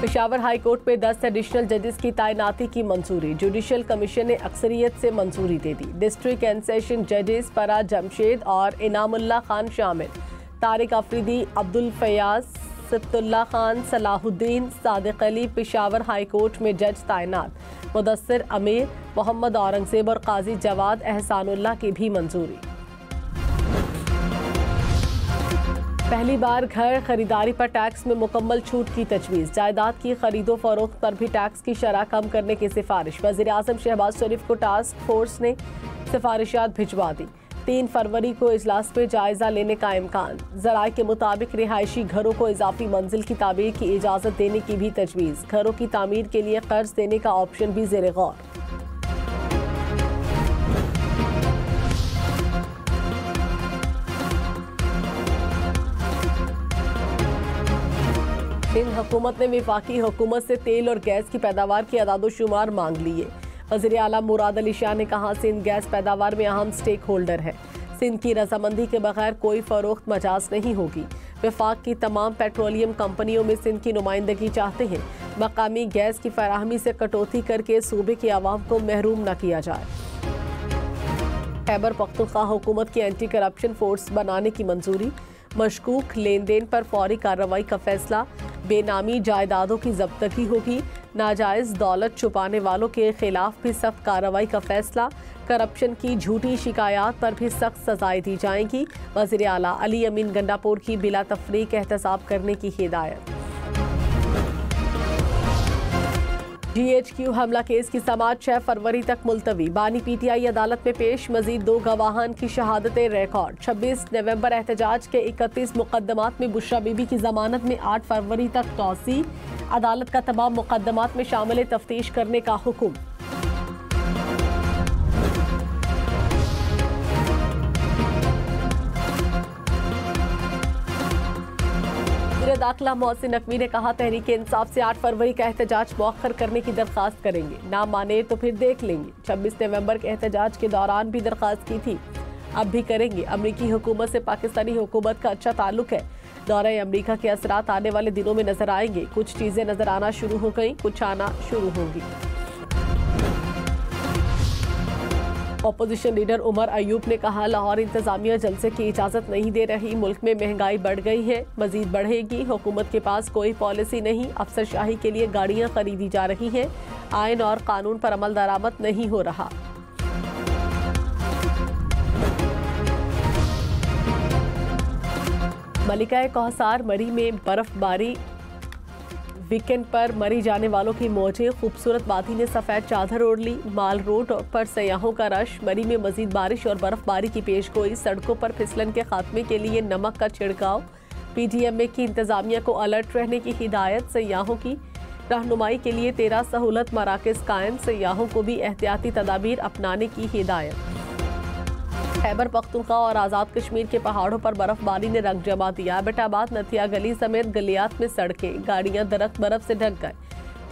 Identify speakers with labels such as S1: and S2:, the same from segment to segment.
S1: Peshawar high court में 10 additional जजेस की तैनाती की मंजूरी। जुडिशल कमीशन ने अक्सरियत से मंजूरी दे दी। डिस्ट्रिक्ट एंड सेशन जजेस फराज जमशेद और इनामुल्लाह खान शामिल। तारिक अफरीदी, अब्दुल फयाज, सिफ्तुल्लाह खान, सलाहुद्दीन, सादिक अली पेशावर हाई कोर्ट में जज तैनात। मुदस्सिर अमीर, मोहम्मद औरंगजेब और काजी जवाद एहसानुल्लाह की भी मंजूरी। पहली बार घर खरीदारी पर टैक्स में मुकम्मल छूट की तजवीज़। जायदाद की खरीदो फरोख्त पर भी टैक्स की शरह कम करने की सिफारिश। वज़ीर-ए-आज़म शहबाज शरीफ को टास्क फोर्स ने सिफारिशात भिजवा दी। 3 फरवरी को इजलास में जायजा लेने का इम्कान। ज़राए के मुताबिक रिहायशी घरों को इजाफी मंजिल की तामीर की इजाज़त देने की भी तजवीज़। घरों की तामीर के लिए कर्ज देने का ऑप्शन भी ज़ेर गौर। सिंध हुकूमत ने वफाकी हुकूमत से तेल और गैस की पैदावार की अदादोशुमार मांग लिए। वज़ीर आला मुराद अली शाह ने कहा, सिंध गैस पैदावार में अहम स्टेक होल्डर है। सिंध की रजामंदी के बगैर कोई फरोख्त मजाज नहीं होगी। वफाक की तमाम पेट्रोलियम कंपनियों में सिंध की नुमाइंदगी चाहते हैं। मकामी गैस की फराहमी से कटौती करके सूबे की आवाम को महरूम न किया जाए। खैबर पख्तूनख्वा हुकूमत की एंटी करप्शन फोर्स बनाने की मंजूरी। मशकूक लेन देन पर फौरी कार्रवाई का फैसला। बेनामी जायदादों की जब्तगी होगी। नाजायज दौलत छुपाने वालों के खिलाफ भी सख्त कार्रवाई का फैसला। करप्शन की झूठी शिकायत पर भी सख्त सजाएं दी जाएंगी। वज़ीर आला अली अमीन गंडापुर की बिला तफरीक एहतसाब करने की हिदायत। GHQ हमला केस की समाअत 6 फरवरी तक मुलतवी। बानी PTI अदालत में पेश। मजीद 2 गवाहान की शहादतें रिकॉर्ड। 26 नवंबर एहतजाज के 31 मुकदमात में बुशरा बीबी की जमानत में 8 फरवरी तक तौसी। अदालत का तमाम मुकदमात में शामिल तफ्तीश करने का हुक्म। दाखिला मोहसिन नकवी ने कहा, तहरीक इंसाफ से 8 फरवरी का एहतजाज मौखर करने की दरख्वास्त करेंगे। ना माने तो फिर देख लेंगे। 26 नवंबर के एहतजाज के दौरान भी दरख्वास्त की थी, अब भी करेंगे। अमरीकी हुकूमत से पाकिस्तानी हुकूमत का अच्छा ताल्लुक है। दौरे अमरीका के असरात आने वाले दिनों में नजर आएंगे। कुछ चीजें नजर आना शुरू हो गई, कुछ आना शुरू होंगी। अपोजिशन लीडर उमर अयूब ने कहा, लाहौर इंतजामिया जलसे की इजाज़त नहीं दे रही। मुल्क में महंगाई बढ़ गई है, मजीद बढ़ेगी। हुकूमत के पास कोई पॉलिसी नहीं। अफसरशाही के लिए गाड़ियां खरीदी जा रही हैं। आइन और कानून पर अमल दरामद नहीं हो रहा। मलिका कौसार मरी में बर्फबारी। वीकेंड पर मरी जाने वालों की मौजें। खूबसूरत वादी ने सफ़ेद चादर ओढ़ ली। माल रोड पर सयाहों का रश। मरी में मजीद बारिश और बर्फबारी की पेशगोई। सड़कों पर फिसलन के खात्मे के लिए नमक का छिड़काव। PDMA की इंतजामिया को अलर्ट रहने की हिदायत। सयाहों की रहनुमाई के लिए 13 सहूलत मराकज़ कायम। सयाहों को भी एहतियाती तदाबीर अपनाने की हिदायत। खैबर पख्तूनख्वा और आज़ाद कश्मीर के पहाड़ों पर बर्फबारी ने रंग जमा दिया। एबटाबाद, नथिया गली समेत गलियात में सड़कें, गाड़ियां दरख्त बर्फ से ढक गए।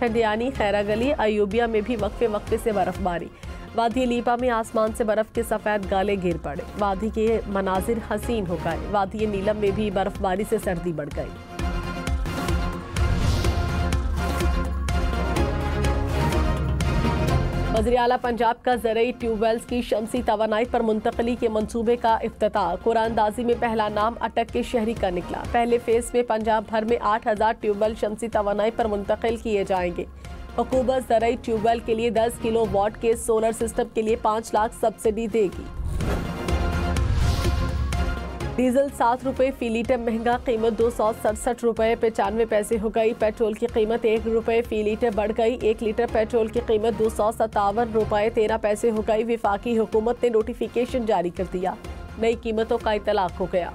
S1: ठंडियानी, खैरा गली, अयूबिया में भी वक्फे वक्फे से बर्फबारी। वादी लीपा में आसमान से बर्फ के सफ़ेद गाले गिर पड़े। वादी के मनाजिर हसीन हो गए। वादी नीलम में भी बर्फबारी से सर्दी बढ़ गई। वज़ीर आला पंजाब का ज़रई ट्यूबवेल्स की शमसी तवानाई पर मुंतकली के मंसूबे का इफ्तिताह। कुरानदाजी में पहला नाम अटक के शहरी का निकला। पहले फेज में पंजाब भर में 8000 ट्यूबवेल शमसी तवानाई पर मुंतकिल किए जाएंगे। हुकूमत ज़रई ट्यूबवेल के लिए 10 किलोवाट के सोलर सिस्टम के लिए 5 लाख सब्सिडी देगी। डीजल 7 रुपये फी लीटर महंगा। कीमत 267 रुपये 95 पैसे हो गई। पेट्रोल की कीमत 1 रुपये फी लीटर बढ़ गई। 1 लीटर पेट्रोल की कीमत 257 रुपये 13 पैसे हो गई। वफाकी हुकूमत ने नोटिफिकेशन जारी कर दिया। नई कीमतों का इतलाक हो गया।